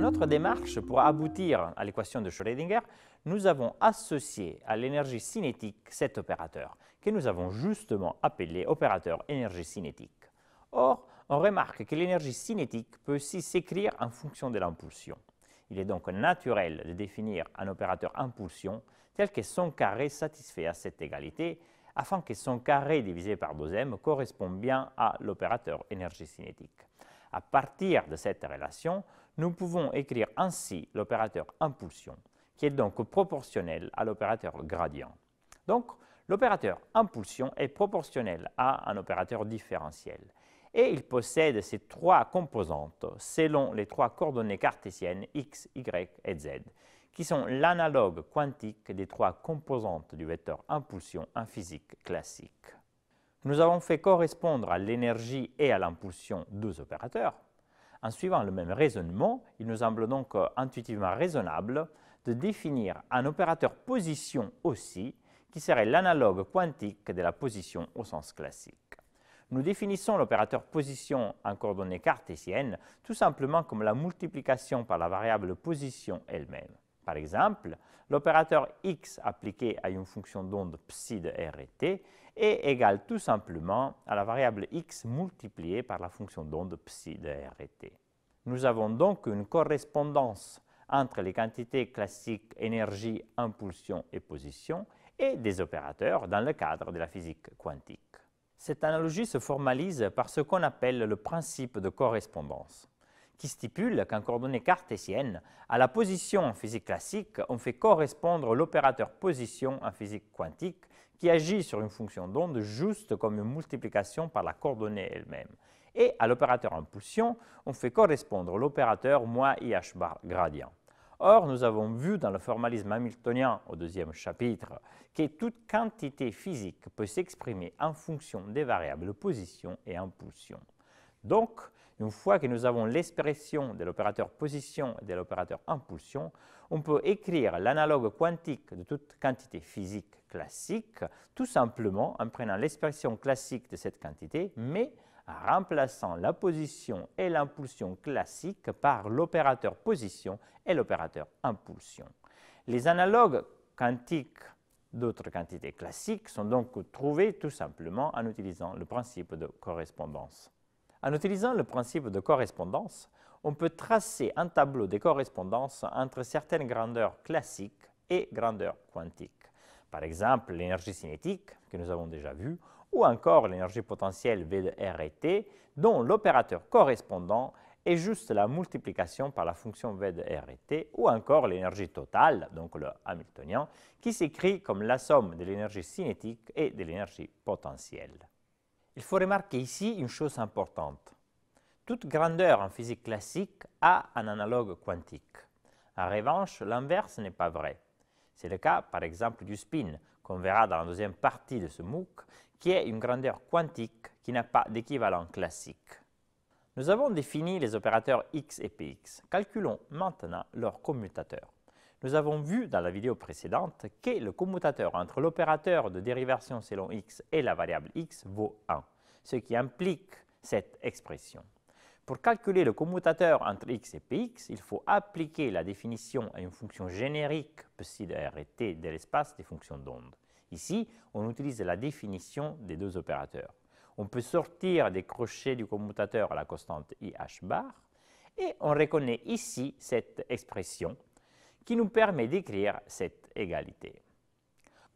notre démarche, pour aboutir à l'équation de Schrödinger, nous avons associé à l'énergie cinétique cet opérateur, que nous avons justement appelé opérateur énergie cinétique. Or, on remarque que l'énergie cinétique peut aussi s'écrire en fonction de l'impulsion. Il est donc naturel de définir un opérateur impulsion tel que son carré satisfait à cette égalité, afin que son carré divisé par 2m corresponde bien à l'opérateur énergie cinétique. À partir de cette relation, nous pouvons écrire ainsi l'opérateur impulsion, qui est donc proportionnel à l'opérateur gradient. Donc, l'opérateur impulsion est proportionnel à un opérateur différentiel. Et il possède ces trois composantes selon les trois coordonnées cartésiennes x, y et z, qui sont l'analogue quantique des trois composantes du vecteur impulsion en physique classique. Nous avons fait correspondre à l'énergie et à l'impulsion deux opérateurs. En suivant le même raisonnement, il nous semble donc intuitivement raisonnable de définir un opérateur position aussi, qui serait l'analogue quantique de la position au sens classique. Nous définissons l'opérateur position en coordonnées cartésiennes tout simplement comme la multiplication par la variable position elle-même. Par exemple, l'opérateur x appliqué à une fonction d'onde psi de r et t est égal tout simplement à la variable x multipliée par la fonction d'onde psi de r et t. Nous avons donc une correspondance entre les quantités classiques énergie, impulsion et position et des opérateurs dans le cadre de la physique quantique. Cette analogie se formalise par ce qu'on appelle le principe de correspondance, qui stipule qu'en coordonnées cartésiennes, à la position en physique classique, on fait correspondre l'opérateur position en physique quantique qui agit sur une fonction d'onde juste comme une multiplication par la coordonnée elle-même. Et à l'opérateur impulsion, on fait correspondre l'opérateur moins IH bar gradient. Or, nous avons vu dans le formalisme hamiltonien au deuxième chapitre que toute quantité physique peut s'exprimer en fonction des variables position et impulsion. Donc, une fois que nous avons l'expression de l'opérateur position et de l'opérateur impulsion, on peut écrire l'analogue quantique de toute quantité physique classique tout simplement en prenant l'expression classique de cette quantité, mais en remplaçant la position et l'impulsion classique par l'opérateur position et l'opérateur impulsion. Les analogues quantiques d'autres quantités classiques sont donc trouvés tout simplement en utilisant le principe de correspondance. En utilisant le principe de correspondance, on peut tracer un tableau de correspondance entre certaines grandeurs classiques et grandeurs quantiques. Par exemple, l'énergie cinétique, que nous avons déjà vue, ou encore l'énergie potentielle V de R et T, dont l'opérateur correspondant est juste la multiplication par la fonction V de R et T, ou encore l'énergie totale, donc le hamiltonien, qui s'écrit comme la somme de l'énergie cinétique et de l'énergie potentielle. Il faut remarquer ici une chose importante. Toute grandeur en physique classique a un analogue quantique. En revanche, l'inverse n'est pas vrai. C'est le cas, par exemple, du spin, qu'on verra dans la deuxième partie de ce MOOC, qui est une grandeur quantique qui n'a pas d'équivalent classique. Nous avons défini les opérateurs x et px. Calculons maintenant leurs commutateurs. Nous avons vu dans la vidéo précédente que le commutateur entre l'opérateur de dérivation selon x et la variable x vaut 1, ce qui implique cette expression. Pour calculer le commutateur entre x et px, il faut appliquer la définition à une fonction générique psi de r et t de l'espace des fonctions d'onde. Ici, on utilise la définition des deux opérateurs. On peut sortir des crochets du commutateur à la constante IH bar et on reconnaît ici cette expression qui nous permet d'écrire cette égalité.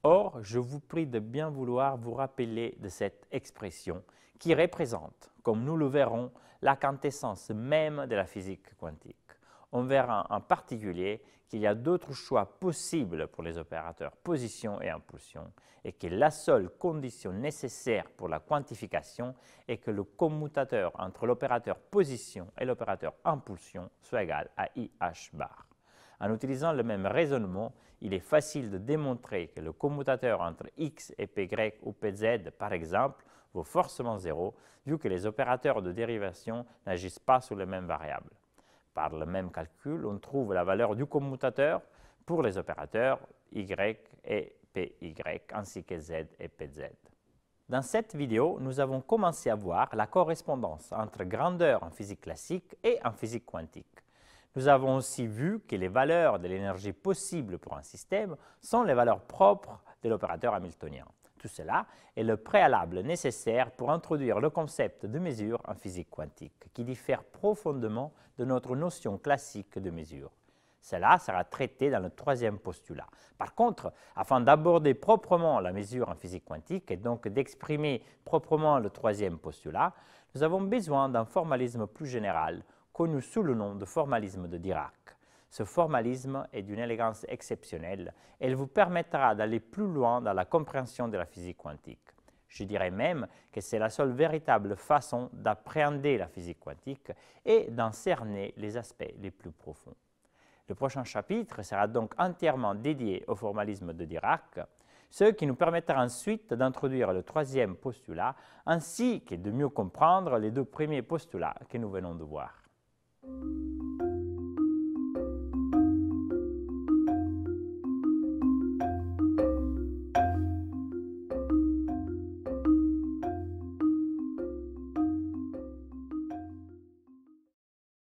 Or, je vous prie de bien vouloir vous rappeler de cette expression qui représente, comme nous le verrons, la quintessence même de la physique quantique. On verra en particulier qu'il y a d'autres choix possibles pour les opérateurs position et impulsion et que la seule condition nécessaire pour la quantification est que le commutateur entre l'opérateur position et l'opérateur impulsion soit égal à IH bar. En utilisant le même raisonnement, il est facile de démontrer que le commutateur entre x et py ou pz, par exemple, vaut forcément 0, vu que les opérateurs de dérivation n'agissent pas sur les mêmes variables. Par le même calcul, on trouve la valeur du commutateur pour les opérateurs y et py, ainsi que z et pz. Dans cette vidéo, nous avons commencé à voir la correspondance entre grandeur en physique classique et en physique quantique. Nous avons aussi vu que les valeurs de l'énergie possible pour un système sont les valeurs propres de l'opérateur hamiltonien. Tout cela est le préalable nécessaire pour introduire le concept de mesure en physique quantique, qui diffère profondément de notre notion classique de mesure. Cela sera traité dans le troisième postulat. Par contre, afin d'aborder proprement la mesure en physique quantique et donc d'exprimer proprement le troisième postulat, nous avons besoin d'un formalisme plus général, connu sous le nom de formalisme de Dirac. Ce formalisme est d'une élégance exceptionnelle et il vous permettra d'aller plus loin dans la compréhension de la physique quantique. Je dirais même que c'est la seule véritable façon d'appréhender la physique quantique et d'en cerner les aspects les plus profonds. Le prochain chapitre sera donc entièrement dédié au formalisme de Dirac, ce qui nous permettra ensuite d'introduire le troisième postulat ainsi que de mieux comprendre les deux premiers postulats que nous venons de voir.